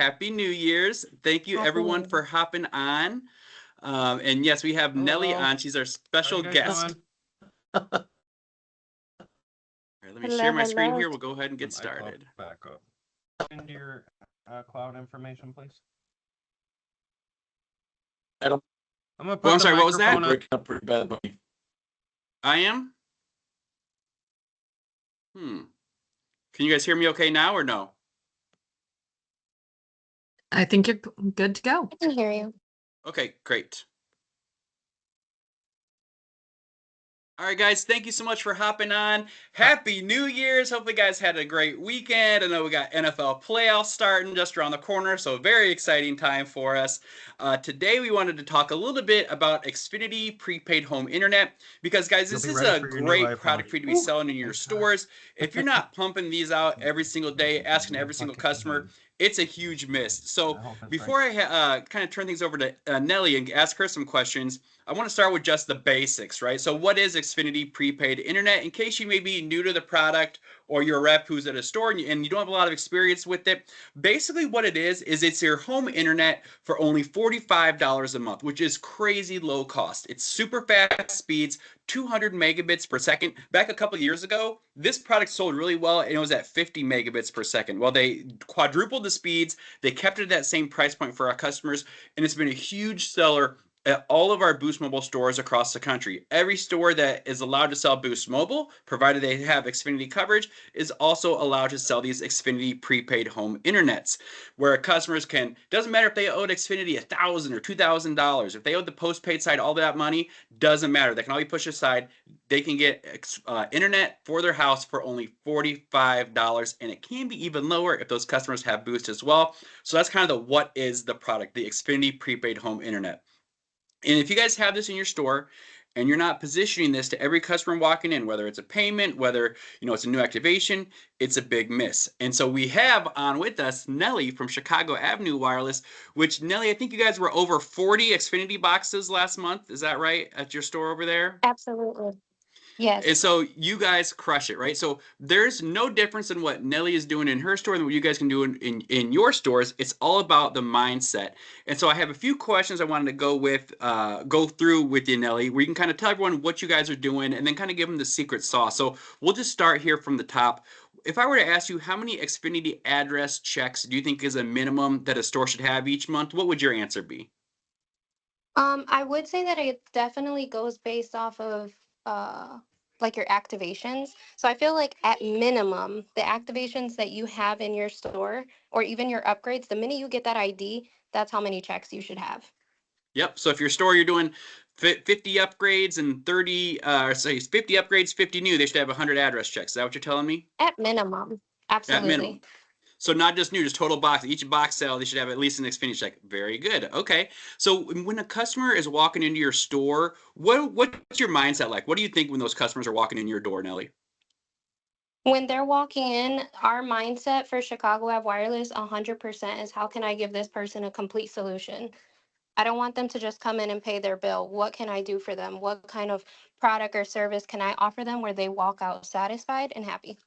Happy New Year's. Thank you, everyone, for hopping on. And yes, we have Nelly on. She's our special guest. All right, let me share my screen here. We'll go ahead and get started. Back up. Into your cloud information, please. Adam, I'm gonna put I'm sorry, what was that? microphone breaking up pretty bad, buddy. I am? Can you guys hear me okay now or no? I think you're good to go. I can hear you. Okay, great. All right, guys, thank you so much for hopping on. Happy New Year's. Hopefully, you guys had a great weekend. I know we got NFL playoffs starting just around the corner, so a very exciting time for us. Today, we wanted to talk a little bit about Xfinity Prepaid Home Internet because, guys, this is a great product for you to be selling in your stores. If you're not pumping these out every single day, asking every single customer, it's a huge miss. So before I kind of turn things over to Nelly and ask her some questions, I want to start with just the basics, right? So what is Xfinity Prepaid Internet? In case you may be new to the product or you're a rep who's at a store and you don't have a lot of experience with it, basically what it is it's your home internet for only $45 a month, which is crazy low cost. It's super fast speeds, 200 megabits per second. Back a couple of years ago, this product sold really well and it was at 50 megabits per second. Well, they quadrupled the speeds. They kept it at that same price point for our customers, and it's been a huge seller at all of our Boost Mobile stores across the country. Every store that is allowed to sell Boost Mobile, provided they have Xfinity coverage, is also allowed to sell these Xfinity prepaid home internets, where customers can, doesn't matter if they owed Xfinity $1,000 or $2,000, if they owed the postpaid side all that money, doesn't matter. They can all be pushed aside. They can get internet for their house for only $45, and it can be even lower if those customers have Boost as well. So that's kind of the what is the product, the Xfinity prepaid home internet. And if you guys have this in your store and you're not positioning this to every customer walking in, whether it's a payment, whether it's a new activation, it's a big miss. And so we have on with us Nelly from Chicago Ave Wireless, which, Nelly, I think you guys were over 40 Xfinity boxes last month. Is that right, at your store over there? Absolutely. Yes. And so you guys crush it, right? So there's no difference in what Nelly is doing in her store than what you guys can do in your stores. It's all about the mindset. And so I have a few questions I wanted to go through with you, Nelly, where you can kind of tell everyone what you guys are doing and then kind of give them the secret sauce. So we'll just start here from the top. If I were to ask you how many Xfinity address checks do you think is a minimum that a store should have each month, what would your answer be? I would say that it definitely goes based off of like your activations. So I feel like at minimum, the activations that you have in your store or even your upgrades, the minute you get that ID, that's how many checks you should have. Yep. So if your store, you're doing 50 upgrades and 50 upgrades, 50 new, they should have 100 address checks. Is that what you're telling me? At minimum. Absolutely. At minimum. So not just new, just total box. Each box sale, they should have at least an Xfinity check. Very good. Okay. So when a customer is walking into your store, what's your mindset like? What do you think when those customers are walking in your door, Nelly? When they're walking in, our mindset for Chicago Ave Wireless 100% is how can I give this person a complete solution? I don't want them to just come in and pay their bill. What can I do for them? What kind of product or service can I offer them where they walk out satisfied and happy?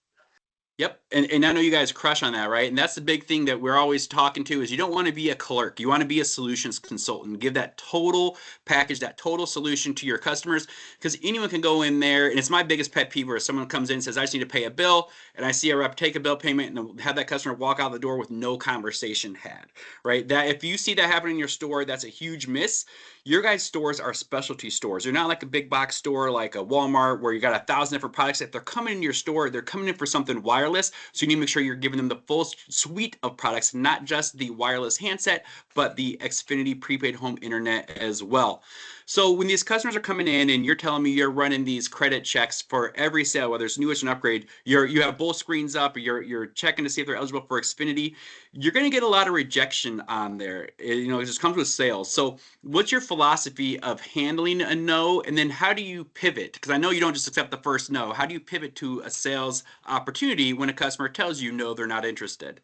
Yep. And I know you guys crush on that, right? And that's the big thing that we're always talking to is you don't want to be a clerk. You want to be a solutions consultant. Give that total package, that total solution to your customers, because anyone can go in there. And it's my biggest pet peeve where someone comes in and says, I just need to pay a bill. And I see a rep take a bill payment and have that customer walk out the door with no conversation had, right? That if you see that happen in your store, that's a huge miss. Your guys' stores are specialty stores. They're not like a big box store like a Walmart where you got 1,000 different products. If they're coming in your store, they're coming in for something wireless. So you need to make sure you're giving them the full suite of products, not just the wireless handset, but the Xfinity prepaid home internet as well. So when these customers are coming in and you're telling me you're running these credit checks for every sale, whether it's newest and upgrade, you have both screens up, or you're checking to see if they're eligible for Xfinity, you're going to get a lot of rejection on there. It just comes with sales. So what's your philosophy of handling a no, and then how do you pivot? Because I know you don't just accept the first no. How do you pivot to a sales opportunity when a customer tells you no, they're not interested?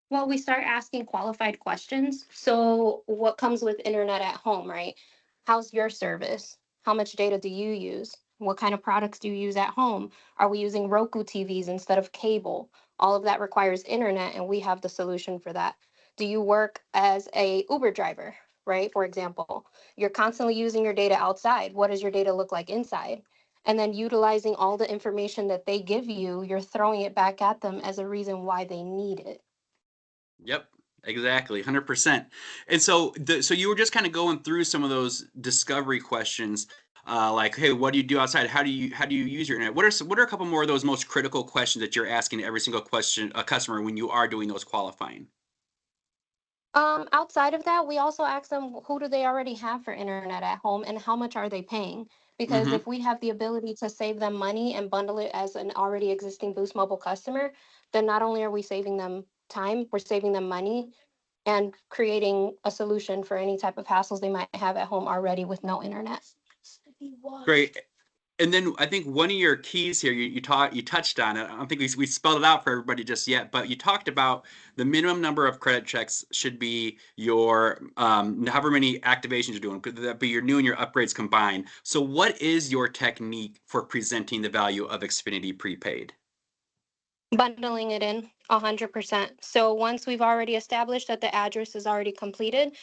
Well, we start asking qualified questions. So what comes with internet at home, right? How's your service? How much data do you use? What kind of products do you use at home? Are we using Roku TVs instead of cable? All of that requires internet, and we have the solution for that. Do you work as a Uber driver, right? For example, you're constantly using your data outside. What does your data look like inside? And then utilizing all the information that they give you, you're throwing it back at them as a reason why they need it. Yep, exactly, 100%. And so, so you were just kind of going through some of those discovery questions, like, hey, what do you do outside? How do you use your internet? What are a couple more of those most critical questions that you're asking every single question a customer when you are doing those qualifying? Outside of that, we also ask them who do they already have for internet at home and how much are they paying? Because Mm-hmm. if we have the ability to save them money and bundle it as an already existing Boost Mobile customer, then not only are we saving them time, we're saving them money and creating a solution for any type of hassles they might have at home already with no internet. Great. And then I think one of your keys here, you touched on it. I don't think we spelled it out for everybody just yet, but you talked about the minimum number of credit checks should be your however many activations you're doing. Could that be your new and your upgrades combined? So what is your technique for presenting the value of Xfinity Prepaid? Bundling it in 100%. So once we've already established that the address is already completed,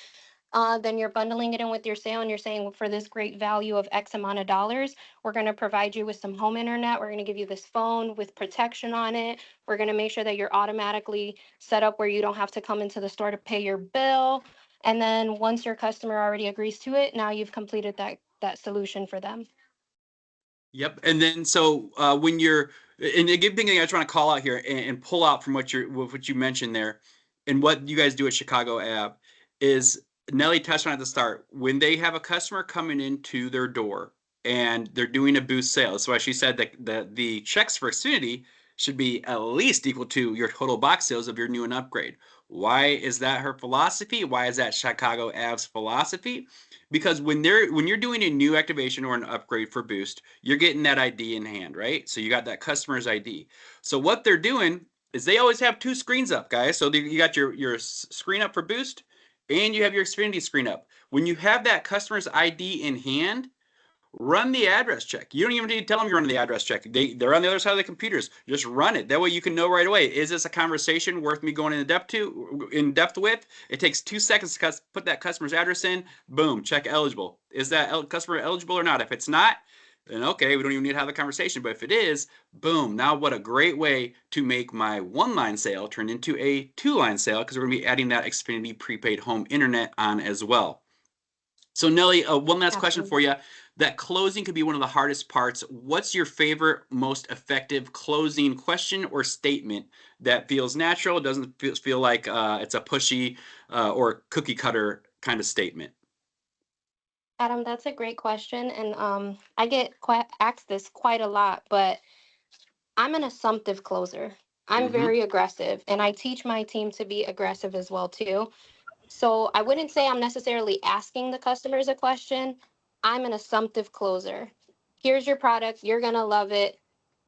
then you're bundling it in with your sale and you're saying, well, for this great value of X amount of dollars, we're going to provide you with some home internet. We're going to give you this phone with protection on it. We're going to make sure that you're automatically set up where you don't have to come into the store to pay your bill. And then once your customer already agrees to it, now you've completed that solution for them. Yep. And then so when you're and a good thing I just want to call out here and pull out from what you mentioned there and what you guys do at Chicago Ave is Nelly touched on at the start. When they have a customer coming into their door and they're doing a boost sale, so as she said that the checks for Xfinity should be at least equal to your total box sales of your new and upgrade. Why is that her philosophy? Why is that Chicago Ave's philosophy? Because when you're doing a new activation or an upgrade for Boost, you're getting that ID in hand, right? So you got that customer's ID. So what they're doing is they always have two screens up, guys. So you got your screen up for Boost and you have your Xfinity screen up. When you have that customer's ID in hand, run the address check. You don't even need to tell them you're running the address check. They're on the other side of the computers. Just run it. That way you can know right away, is this a conversation worth me going in depth with? It takes 2 seconds to put that customer's address in. Boom, check eligible. Is that customer eligible or not? If it's not, then okay, we don't even need to have the conversation. But if it is, boom, now what a great way to make my one-line sale turn into a two-line sale because we're going to be adding that Xfinity Prepaid Home Internet on as well. So Nelly, one last question for you. That closing could be one of the hardest parts. What's your favorite, most effective closing question or statement that feels natural, doesn't feel like it's a pushy or cookie cutter kind of statement? Adam, that's a great question. And I get asked this quite a lot, but I'm an assumptive closer. I'm Mm-hmm. very aggressive, and I teach my team to be aggressive as well too. So I wouldn't say I'm necessarily asking the customers a question. I'm an assumptive closer. Here's your product. You're going to love it.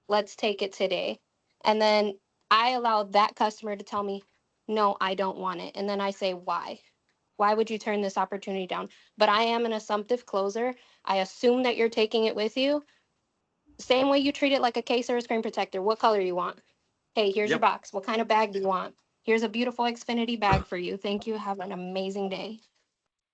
Let's take it today. And then I allow that customer to tell me, no, I don't want it. And then I say, why? Why would you turn this opportunity down? But I am an assumptive closer. I assume that you're taking it with you. Same way you treat it like a case or a screen protector. What color you want? Hey, here's your Yep. box. What kind of bag do you want? Here's a beautiful Xfinity bag for you. Thank you. Have an amazing day.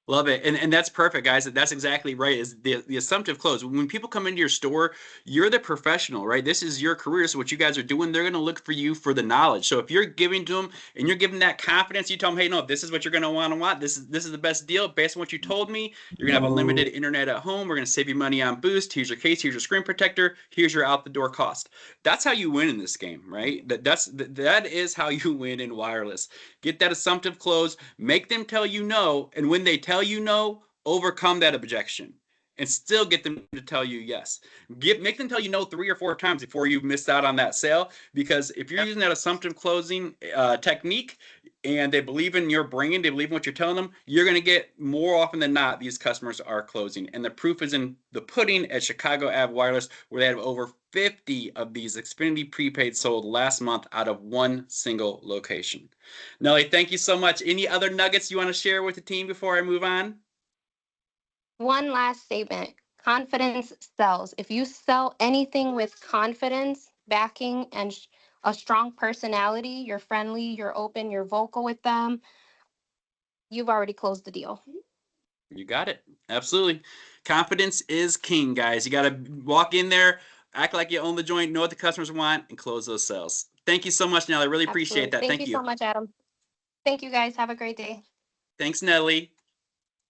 Love it. And that's perfect, guys. That's exactly right. Is the assumptive close. When people come into your store, you're the professional, right? This is your career. So what you guys are doing, they're going to look for you for the knowledge. So if you're giving to them and you're giving that confidence, you tell them, hey, no, this is what you're going to want. This is the best deal based on what you told me. You're going to have a limited internet at home. We're going to save you money on Boost. Here's your case. Here's your screen protector. Here's your out the door cost. That's how you win in this game, right? That is how you win in wireless. Get that assumptive close, make them tell you no, and when they tell you no, overcome that objection and still get them to tell you yes. Make them tell you no 3 or 4 times before you miss out on that sale, because if you're using that assumptive closing technique and they believe in your brand, they believe in what you're telling them, you're going to get more often than not these customers are closing. And the proof is in the pudding at Chicago Ave Wireless, where they have over 50 of these Xfinity prepaid sold last month out of one single location. Nelly, thank you so much. Any other nuggets you want to share with the team before I move on? One last statement. Confidence sells. If you sell anything with confidence, backing, and a strong personality, you're friendly, you're open, you're vocal with them, you've already closed the deal. You got it. Absolutely. Confidence is king, guys. You got to walk in there, act like you own the joint, know what the customers want, and close those sales. Thank you so much, Nelly. I really appreciate Absolutely. that. Thank Thank you you. so much, Adam. Thank you, guys. Have a great day. Thanks, Nelly.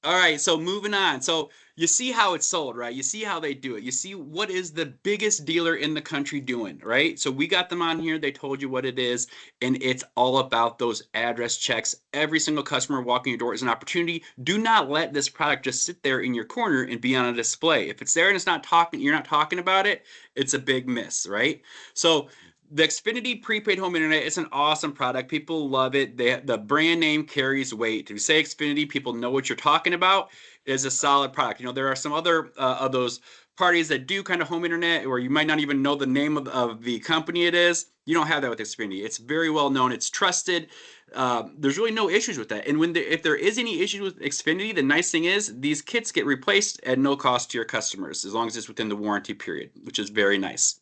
All right, so moving on. So you see how it's sold, right? You see how they do it. You see what is the biggest dealer in the country doing, right? So we got them on here. They told you what it is, and it's all about those address checks. Every single customer walking your door is an opportunity. Do not let this product just sit there in your corner and be on a display. If it's there and it's not talking, you're not talking about it, it's a big miss, right? So the Xfinity Prepaid Home Internet is an awesome product. People love it. The brand name carries weight. If you say Xfinity, people know what you're talking about. It is a solid product. You know, there are some other of those parties that do kind of home internet where you might not even know the name of the company it is. You don't have that with Xfinity. It's very well known. It's trusted. There's really no issues with that. And if there is any issues with Xfinity, the nice thing is these kits get replaced at no cost to your customers as long as it's within the warranty period, which is very nice.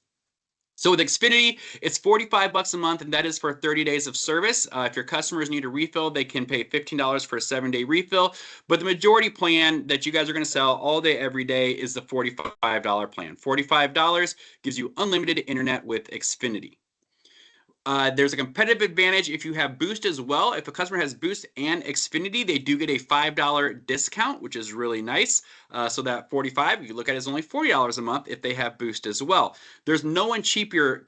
So with Xfinity, it's $45 a month, and that is for 30 days of service. If your customers need a refill, they can pay $15 for a 7-day refill. But the majority plan that you guys are going to sell all day, every day is the $45 plan. $45 gives you unlimited internet with Xfinity. There's a competitive advantage if you have Boost as well. If a customer has Boost and Xfinity, they do get a $5 discount, which is really nice. So that $45, you look at it as only $40 a month if they have Boost as well. There's no one cheaper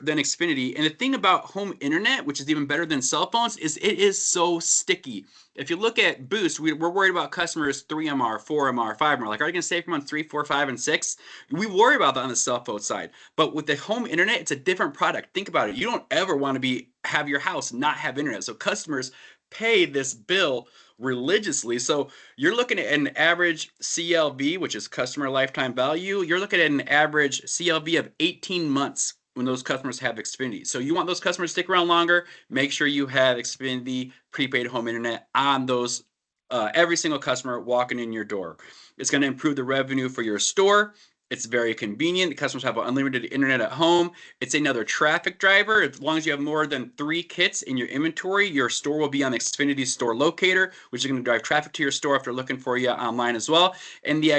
than Xfinity. And the thing about home internet, which is even better than cell phones, is it is so sticky. If you look at Boost, we're worried about customers 3MR, 4MR, 5MR. Like, are you going to save them on 3, 4, 5, and 6? We worry about that on the cell phone side. But with the home internet, it's a different product. Think about it. You don't ever want to have your house not have internet. So customers pay this bill religiously. So you're looking at an average CLV, which is customer lifetime value. You're looking at an average CLV of 18 months when those customers have Xfinity. So you want those customers to stick around longer, make sure you have Xfinity Prepaid Home Internet on those every single customer walking in your door. It's going to improve the revenue for your store. It's very convenient. The customers have unlimited internet at home. It's another traffic driver. As long as you have more than 3 kits in your inventory, your store will be on the Xfinity store locator, which is going to drive traffic to your store if they're looking for you online as well. And the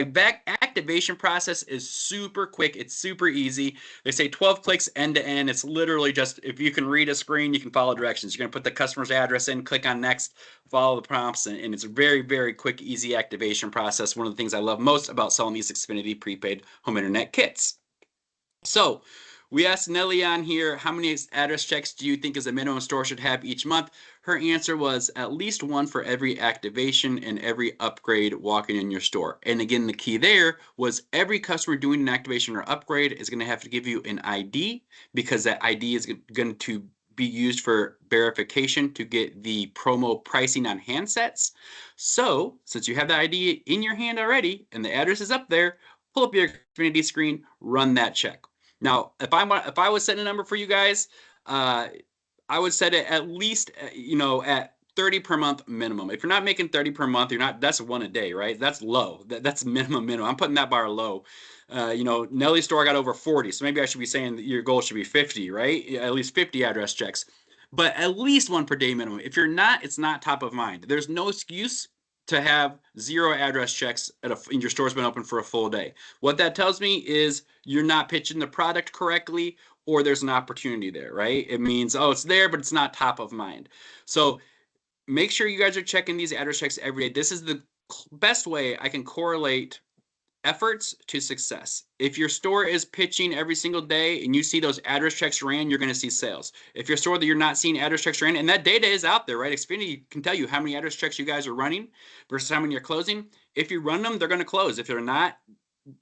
activation process is super quick. It's super easy. They say 12 clicks end to end. It's literally just, if you can read a screen, you can follow directions. You're going to put the customer's address in, click on next, follow the prompts, and it's a very, very quick, easy activation process. One of the things I love most about selling these Xfinity Prepaid Home Internet kits. So we asked Nelly on here, how many address checks do you think is a minimum store should have each month? Her answer was at least one for every activation and every upgrade walking in your store. And again, the key there was every customer doing an activation or upgrade is going to have to give you an ID, because that ID is going to be used for verification to get the promo pricing on handsets. So since you have the ID in your hand already and the address is up there, pull up your Xfinity screen, run that check. Now, if I was setting a number for you guys, I would set it at least, at 30 per month minimum. If you're not making 30 per month, that's one a day, right? That's low. That's minimum. I'm putting that bar low. Nelly's store got over 40, so maybe I should be saying that your goal should be 50, right? At least 50 address checks, but at least one per day minimum. If you're not, it's not top of mind. There's no excuse to have 0 address checks and your store's been open for a full day. What that tells me is you're not pitching the product correctly, or there's an opportunity there, right? It means, oh, it's there, but it's not top of mind. So make sure you guys are checking these address checks every day. This is the best way I can correlate efforts to success. If your store is pitching every single day and you see those address checks ran, you're going to see sales. If your store that you're not seeing address checks ran, and that data is out there, right? Xfinity can tell you how many address checks you guys are running versus how many you're closing. If you run them, they're going to close. If they're not,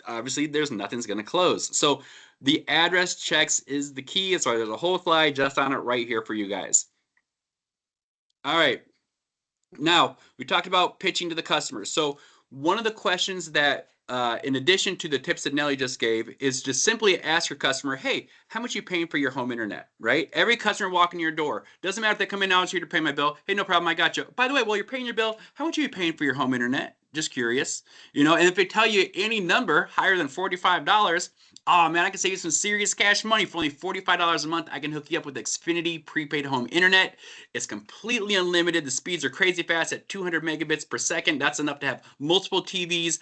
obviously there's nothing's going to close. So the address checks is the key. That's why there's a whole slide just on it right here for you guys. All right. Now, we talked about pitching to the customers. So one of the questions that in addition to the tips that Nelly just gave, is just simply ask your customer, hey, how much are you paying for your home internet, right? Every customer walking your door, doesn't matter if they come in now, it's here to pay my bill. Hey, no problem, I got you. By the way, while you're paying your bill, how much are you paying for your home internet? Just curious, and if they tell you any number higher than $45, Oh man, I can save you some serious cash money for only $45 a month. I can hook you up with Xfinity Prepaid Home Internet. It's completely unlimited. The speeds are crazy fast at 200 megabits per second. That's enough to have multiple TVs,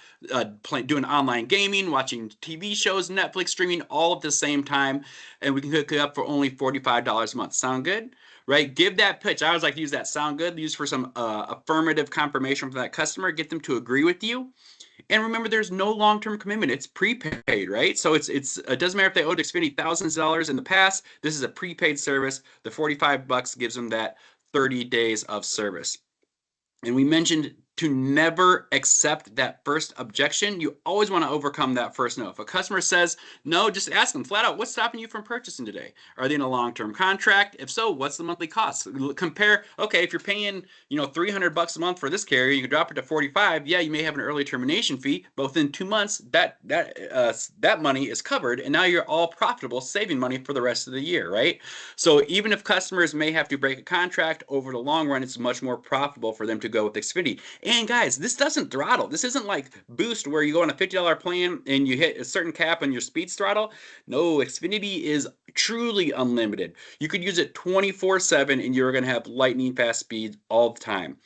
doing online gaming, watching TV shows, Netflix streaming, all at the same time. And we can hook you up for only $45 a month. Sound good? Right? Give that pitch. I always like to use that sound good, use for some affirmative confirmation from that customer, get them to agree with you. And remember, there's no long-term commitment. It's prepaid, right? So it doesn't matter if they owed Xfinity thousands of dollars in the past. This is a prepaid service. The $45 gives them that 30 days of service. And we mentioned to never accept that first objection. You always want to overcome that first no. If a customer says no, just ask them flat out, what's stopping you from purchasing today? Are they in a long-term contract? If so, what's the monthly cost? Compare, okay, if you're paying, $300 a month for this carrier, you can drop it to 45. Yeah, you may have an early termination fee, but within 2 months, that money is covered, and now you're all profitable, saving money for the rest of the year, right? So even if customers may have to break a contract, over the long run, it's much more profitable for them to go with Xfinity. And guys, this doesn't throttle. This isn't like Boost where you go on a $50 plan and you hit a certain cap on your speed throttle. No, Xfinity is truly unlimited. You could use it 24/7 and you're going to have lightning fast speeds all the time.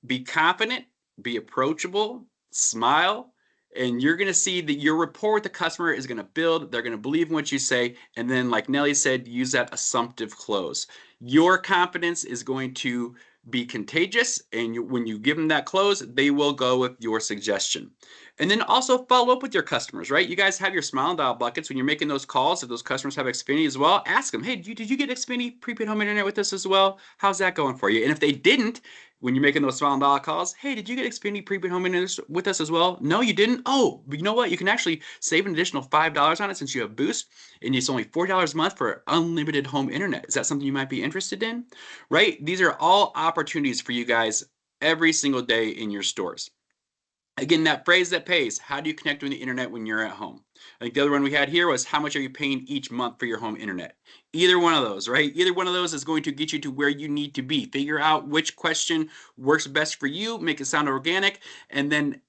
Be confident, be approachable, smile, and you're going to see that your rapport with the customer is going to build. They're going to believe in what you say. And then, like Nelly said, use that assumptive close. Your confidence is going to be contagious, and when you give them that close, they will go with your suggestion. And then also follow up with your customers, right? You guys have your smile and dial buckets when you're making those calls. If those customers have Xfinity as well, ask them, hey, did you get Xfinity Prepaid Home Internet with us as well? How's that going for you? And if they didn't, when you're making those smile and dial calls, hey, did you get Xfinity Prepaid Home Internet with us as well? No, you didn't? Oh, but you know what? You can actually save an additional $5 on it since you have Boost, and it's only $40 a month for unlimited home internet. Is that something you might be interested in? Right? These are all opportunities for you guys every single day in your stores. Again, that phrase that pays, how do you connect with the internet when you're at home? I think the other one we had here was how much are you paying each month for your home internet? Either one of those, right? Either one of those is going to get you to where you need to be. Figure out which question works best for you, make it sound organic, and then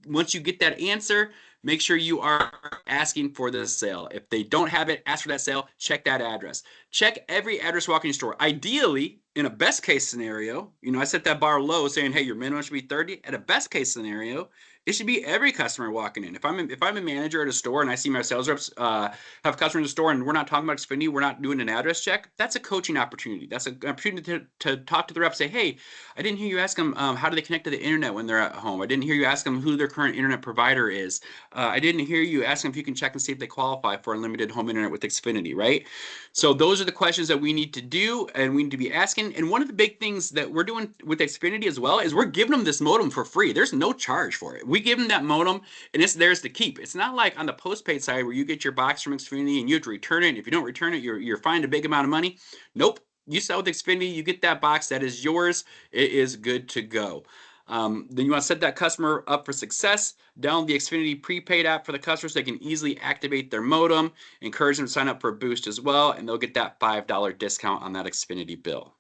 once you get that answer, make sure you are asking for the sale. If they don't have it, ask for that sale, check that address. Check every address walking your store. Ideally, in a best case scenario, I set that bar low saying, hey, your minimum should be 30. At a best case scenario, it should be every customer walking in. If I'm a manager at a store and I see my sales reps have customers in the store and we're not talking about Xfinity, we're not doing an address check, that's a coaching opportunity. That's an opportunity to talk to the rep, say, hey, I didn't hear you ask them how do they connect to the internet when they're at home. I didn't hear you ask them who their current internet provider is. I didn't hear you ask them if you can check and see if they qualify for unlimited home internet with Xfinity, right? So those are the questions that we need to do and we need to be asking. And one of the big things that we're doing with Xfinity as well is we're giving them this modem for free. There's no charge for it. We give them that modem and it's theirs to keep. It's not like on the postpaid side where you get your box from Xfinity and you have to return it. And if you don't return it, you're fined a big amount of money. Nope. You sell with Xfinity, you get that box, that is yours. It is good to go. Then you want to set that customer up for success. Download the Xfinity prepaid app for the customers so they can easily activate their modem. Encourage them to sign up for Boost as well, and they'll get that $5 discount on that Xfinity bill.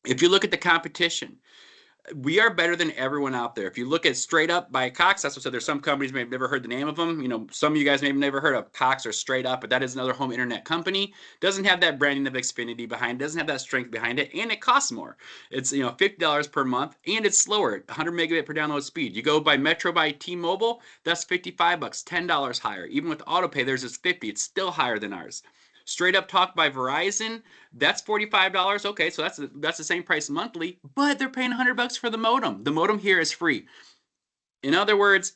If you look at the competition, we are better than everyone out there. If you look at Straight Up by Cox, that's what I said. There's some companies may have never heard the name of them. Some of you guys may have never heard of Cox or Straight Up, but that is another home internet company. Doesn't have that branding of Xfinity behind it, doesn't have that strength behind it, and it costs more. It's $50 per month, and it's slower, 100 megabit per download speed. You go by Metro by T-Mobile, that's $55, $10 higher. Even with autopay, theirs is $50. It's still higher than ours. Straight Up Talk by Verizon, that's $45. Okay, so that's the same price monthly, but they're paying $100 for the modem. The modem here is free. In other words,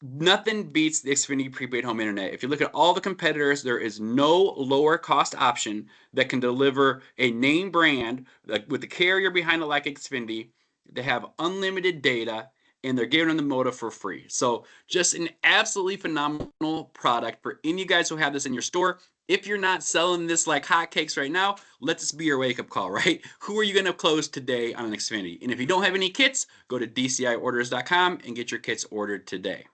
nothing beats the Xfinity Prepaid Home Internet. If you look at all the competitors, there is no lower cost option that can deliver a name brand with the carrier behind it like Xfinity. They have unlimited data and they're giving them the modem for free. So just an absolutely phenomenal product for any of you guys who have this in your store. If you're not selling this like hotcakes right now, let this be your wake-up call, right? Who are you going to close today on an Xfinity? And if you don't have any kits, go to DCIorders.com and get your kits ordered today.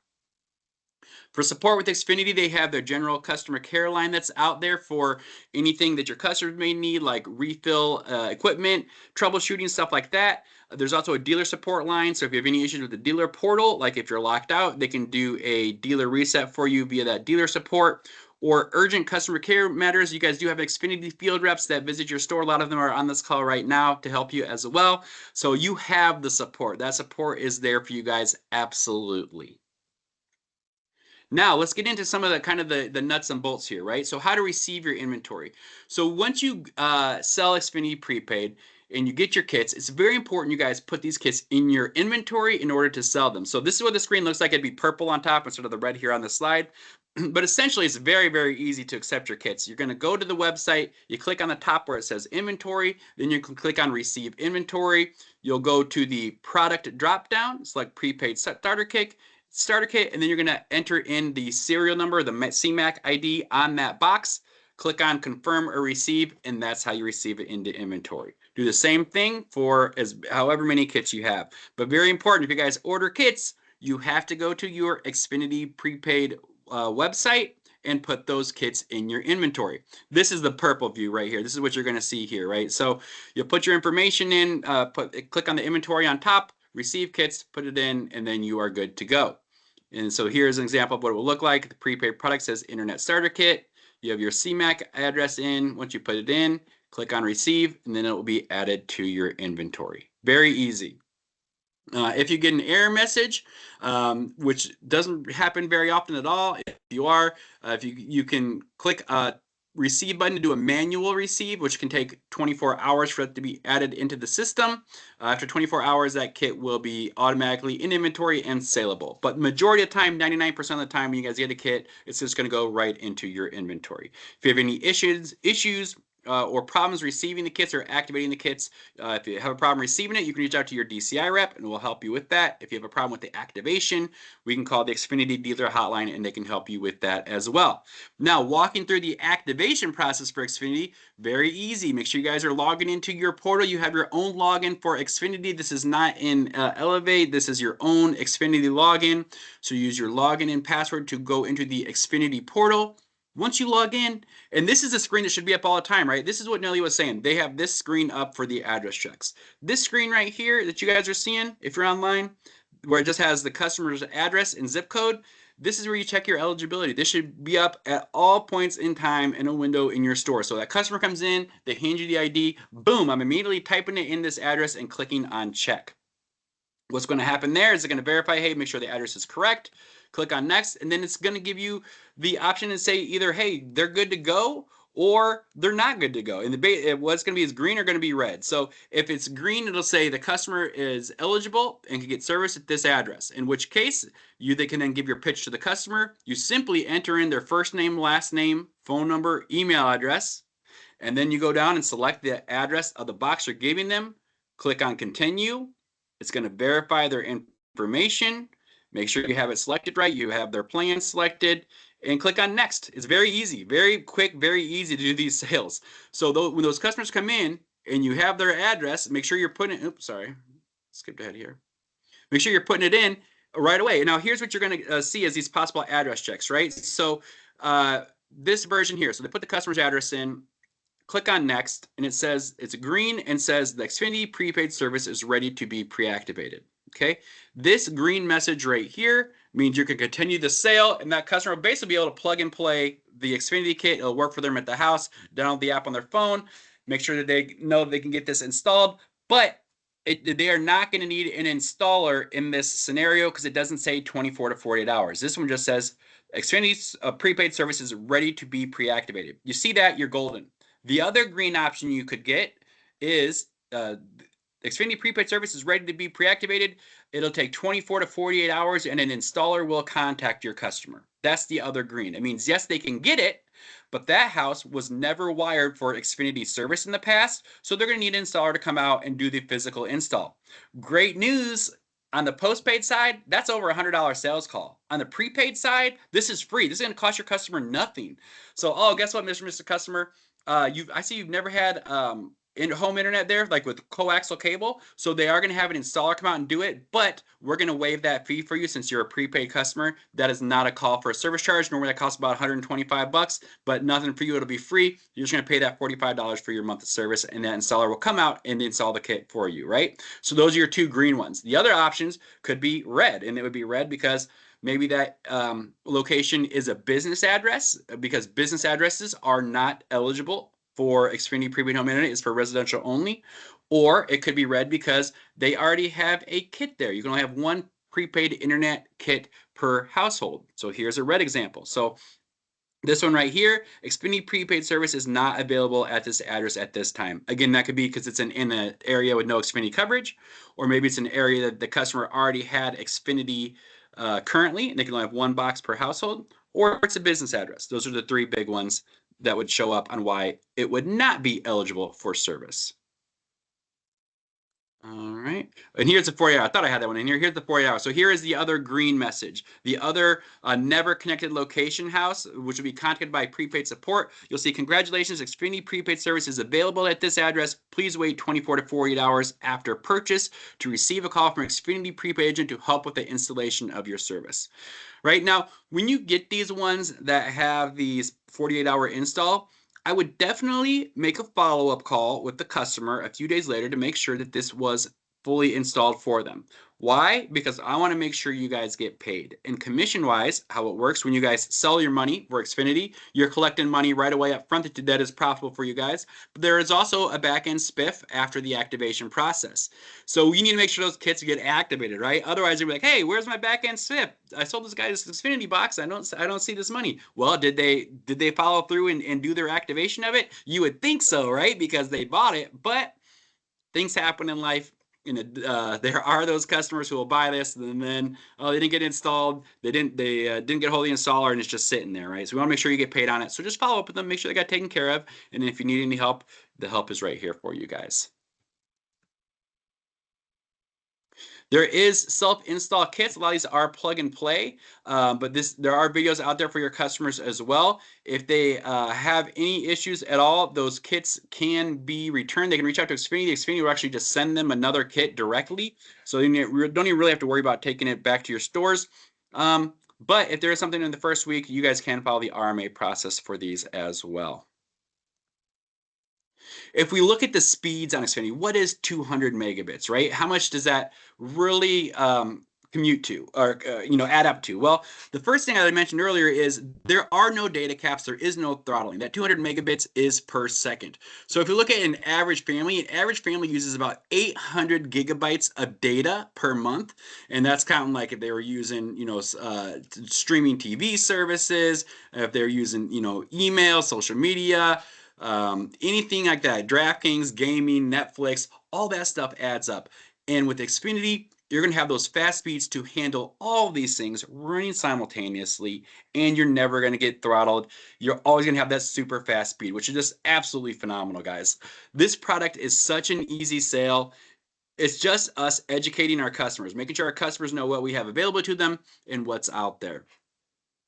For support with Xfinity, they have their general customer care line that's out there for anything that your customers may need, like refill equipment, troubleshooting, stuff like that. There's also a dealer support line, so if you have any issues with the dealer portal, like if you're locked out, they can do a dealer reset for you via that dealer support. Or urgent customer care matters, you guys do have Xfinity field reps that visit your store. A lot of them are on this call right now to help you as well. So you have the support. That support is there for you guys, absolutely. Now let's get into some of the kind of the nuts and bolts here, right? So how to receive your inventory. So once you sell Xfinity Prepaid and you get your kits, it's very important you guys put these kits in your inventory in order to sell them. So this is what the screen looks like. It'd be purple on top instead of the red here on the slide. But essentially, it's very, very easy to accept your kits. You're going to go to the website. You click on the top where it says inventory. Then you can click on receive inventory. You'll go to the product dropdown, select prepaid starter kit, and then you're going to enter in the serial number, the CMAC ID on that box. Click on confirm or receive, and that's how you receive it into inventory. Do the same thing for however many kits you have. But very important, if you guys order kits, you have to go to your Xfinity Prepaid website and put those kits in your inventory. This is the purple view right here. This is what you're going to see here, right? So you'll put your information in, click on the inventory on top, receive kits, put it in, and then you are good to go. And so here's an example of what it will look like. The prepaid product says Internet Starter Kit. You have your CMAC address in. Once you put it in, click on receive, and then it will be added to your inventory. Very easy. If you get an error message, which doesn't happen very often at all, if you are, if you can click receive button to do a manual receive, which can take 24 hours for it to be added into the system. After 24 hours, that kit will be automatically in inventory and saleable. But majority of the time, 99% of the time when you guys get a kit, it's just going to go right into your inventory. If you have any issues or problems receiving the kits or activating the kits, if you have a problem receiving it, you can reach out to your DCI rep and we'll help you with that. If you have a problem with the activation, we can call the Xfinity dealer hotline and they can help you with that as well. Now, walking through the activation process for Xfinity, very easy. Make sure you guys are logging into your portal. You have your own login for Xfinity. This is not in Elevate. This is your own Xfinity login. So use your login and password to go into the Xfinity portal. Once you log in, and this is a screen that should be up all the time, right? This is what Nelly was saying. They have this screen up for the address checks. This screen right here that you guys are seeing, if you're online, where it just has the customer's address and zip code, this is where you check your eligibility. This should be up at all points in time in a window in your store. So that customer comes in, they hand you the ID, boom, I'm immediately typing it in this address and clicking on check. What's going to happen there is it's going to verify, hey, make sure the address is correct. Click on next, and then it's going to give you the option to say either, hey, they're good to go, or they're not good to go. And what's going to be is green or going to be red. So if it's green, it'll say the customer is eligible and can get service at this address, in which case they can then give your pitch to the customer. You simply enter in their first name, last name, phone number, email address, and then you go down and select the address of the box you're giving them. Click on continue. It's going to verify their information. Make sure you have it selected right. You have their plan selected and click on next. It's very easy, very quick, very easy to do these sales. So when those customers come in and you have their address, make sure you're putting it, oops, sorry, skipped ahead here. Make sure you're putting it in right away. Now here's what you're going to see as these possible address checks, right? So this version here, so they put the customer's address in, click on next, and it says it's green and says the Xfinity prepaid service is ready to be pre-activated. Okay, this green message right here means you can continue the sale, and that customer will basically be able to plug and play the Xfinity kit. It'll work for them at the house, download the app on their phone, make sure that they know they can get this installed, but they are not going to need an installer in this scenario because it doesn't say 24 to 48 hours. This one just says Xfinity's prepaid service is ready to be pre-activated. You see that, you're golden. The other green option you could get is Xfinity prepaid service is ready to be pre-activated. It'll take 24 to 48 hours and an installer will contact your customer. That's the other green. It means, yes, they can get it, but that house was never wired for Xfinity service in the past, so they're going to need an installer to come out and do the physical install. Great news. On the postpaid side, that's over $100 sales call. On the prepaid side, this is free. This is going to cost your customer nothing. So, guess what, Mr. Customer? I see you've never had in home internet there, like with coaxial cable. So they are going to have an installer come out and do it, but we're going to waive that fee for you since you're a prepaid customer. That is not a call for a service charge. Normally that costs about $125, but nothing for you. It'll be free. You're just going to pay that $45 for your month of service, and that installer will come out and install the kit for you, right? So those are your two green ones. The other options could be red, and it would be red because maybe that location is a business address, because business addresses are not eligible for Xfinity Prepaid Home Internet. It's for residential only. Or it could be red because they already have a kit there. You can only have one prepaid internet kit per household. So here's a red example. So this one right here, Xfinity prepaid service is not available at this address at this time. Again, that could be because it's in an area with no Xfinity coverage, or maybe it's an area that the customer already had Xfinity currently, and they can only have one box per household, or it's a business address. Those are the three big ones that would show up on why it would not be eligible for service. All right, and here's the 48 hour. I thought I had that one in here. Here's the 48 hour. So here is the other green message. The other never connected location house, which will be contacted by prepaid support. You'll see, congratulations, Xfinity prepaid service is available at this address. Please wait 24 to 48 hours after purchase to receive a call from Xfinity prepaid agent to help with the installation of your service. Right now, when you get these ones that have these 48-hour install, I would definitely make a follow-up call with the customer a few days later to make sure that this was fully installed for them. Why? Because I want to make sure you guys get paid. And commission-wise, how it works, when you guys sell your money for Xfinity, you're collecting money right away up front that is profitable for you guys. But there is also a back-end spiff after the activation process. So you need to make sure those kits get activated, right? Otherwise, you'll be like, hey, where's my back-end spiff? I sold this guy this Xfinity box. I don't see this money. Well, did they follow through and do their activation of it? You would think so, right? Because they bought it, but things happen in life. There are those customers who will buy this and then they didn't get installed, they didn't get hold of the installer, and it's just sitting there, right? So we want to make sure you get paid on it. So just follow up with them, make sure they got taken care of, and if you need any help, the help is right here for you guys. There is self-install kits. A lot of these are plug and play, but there are videos out there for your customers as well. If they have any issues at all, those kits can be returned. They can reach out to Xfinity. Xfinity will actually just send them another kit directly, so you don't even really have to worry about taking it back to your stores. But if there is something in the first week, you guys can follow the RMA process for these as well. If we look at the speeds on Xfinity, what is 200 megabits, right? How much does that really commute to, or add up to? Well, the first thing I mentioned earlier is there are no data caps. There is no throttling. That 200 megabits is per second. So if you look at an average family uses about 800 gigabytes of data per month, and that's counting like if they were using streaming TV services, if they're using email, social media, anything like that, DraftKings, gaming, Netflix, all that stuff adds up. And with Xfinity, you're going to have those fast speeds to handle all these things running simultaneously, and you're never going to get throttled. You're always going to have that super fast speed, which is just absolutely phenomenal, guys. This product is such an easy sale. It's just us educating our customers, making sure our customers know what we have available to them and what's out there.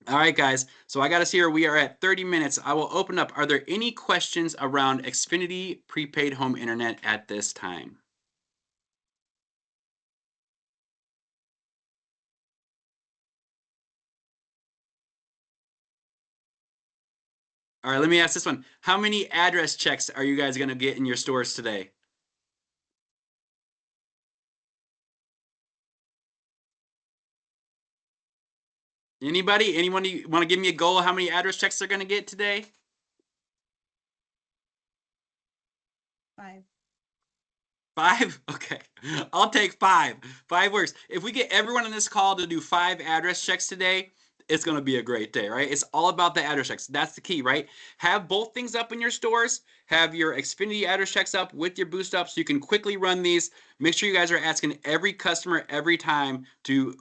All right, guys, so I got us here. We are at 30 minutes. I will open up. Are there any questions around Xfinity Prepaid Home Internet at this time? All right, let me ask this one. How many address checks are you guys going to get in your stores today? Anybody? Anyone want to give me a goal of how many address checks they're going to get today? 5. 5? Okay. I'll take 5. 5 works. If we get everyone on this call to do 5 address checks today, it's going to be a great day, right? It's all about the address checks. That's the key, right? Have both things up in your stores. Have your Xfinity address checks up with your boost up so you can quickly run these. Make sure you guys are asking every customer every time to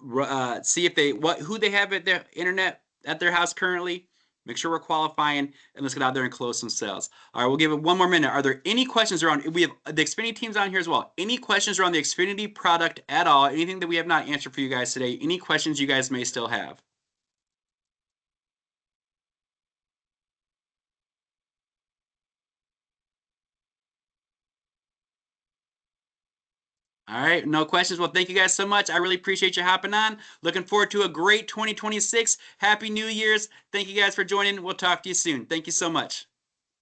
see if who they have at their internet at their house currently. Make sure we're qualifying, and let's get out there and close some sales. All right, we'll give it one more minute. Are there any questions around? We have the Xfinity teams on here as well. Any questions around the Xfinity product at all? Anything that we have not answered for you guys today? Any questions you guys may still have? All right, no questions. Well, thank you guys so much. I really appreciate you hopping on. Looking forward to a great 2026. Happy New Year's. Thank you guys for joining. We'll talk to you soon. Thank you so much.